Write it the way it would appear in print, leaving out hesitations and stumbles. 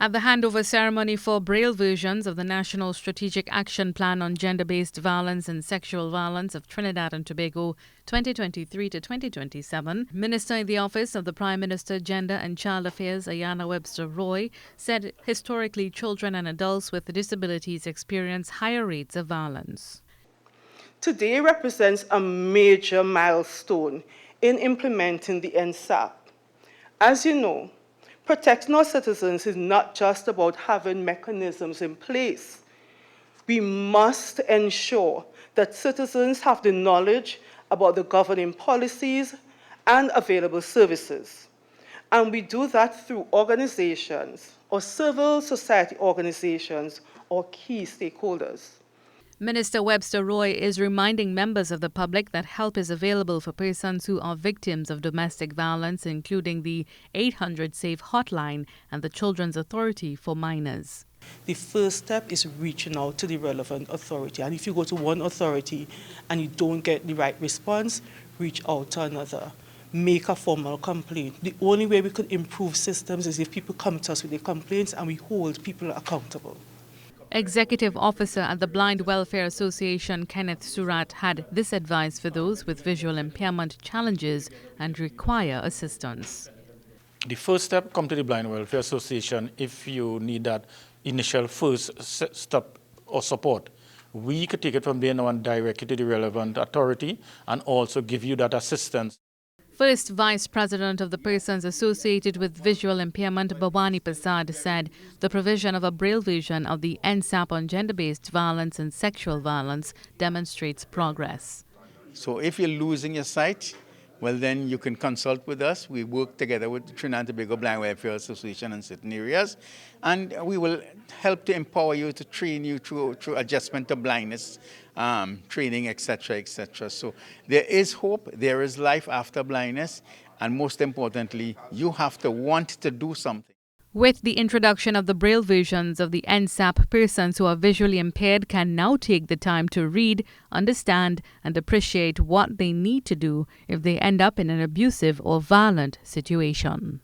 At the Handover Ceremony for Braille Versions of the National Strategic Action Plan on Gender-Based Violence and Sexual Violence of Trinidad and Tobago 2023 to 2027, Minister in the Office of the Prime Minister, Gender and Child Affairs, Ayanna Webster Roy, said historically children and adults with disabilities experience higher rates of violence. Today represents a major milestone in implementing the NSAP. As you know, protecting our citizens is not just about having mechanisms in place. We must ensure that citizens have the knowledge about the governing policies and available services. And we do that through organizations or civil society organizations or key stakeholders. Minister Webster Roy is reminding members of the public that help is available for persons who are victims of domestic violence, including the 800 SAFE hotline and the Children's Authority for Minors. The first step is reaching out to the relevant authority. And if you go to one authority and you don't get the right response, reach out to another. Make a formal complaint. The only way we could improve systems is if people come to us with their complaints and we hold people accountable. Executive Officer at the Blind Welfare Association, Kenneth Surratt, had this advice for those with visual impairment challenges and require assistance. The first step, come to the Blind Welfare Association if you need that initial first step or support. We could take it from there now and direct it to the relevant authority and also give you that assistance. First Vice President of the Persons Associated with Visual Impairment, Bhavani Prasad, said the provision of a Braille version of the NSAP on gender-based violence and sexual violence demonstrates progress. So if you're losing your sight, well then you can consult with us. We work together with the Trinidad and Tobago Blind Welfare Association in certain areas, and we will help to empower you, to train you through adjustment to blindness, training, etc., etc. So there is hope, there is life after blindness, and most importantly, you have to want to do something. With the introduction of the Braille versions of the NSAP, persons who are visually impaired can now take the time to read, understand, and appreciate what they need to do if they end up in an abusive or violent situation.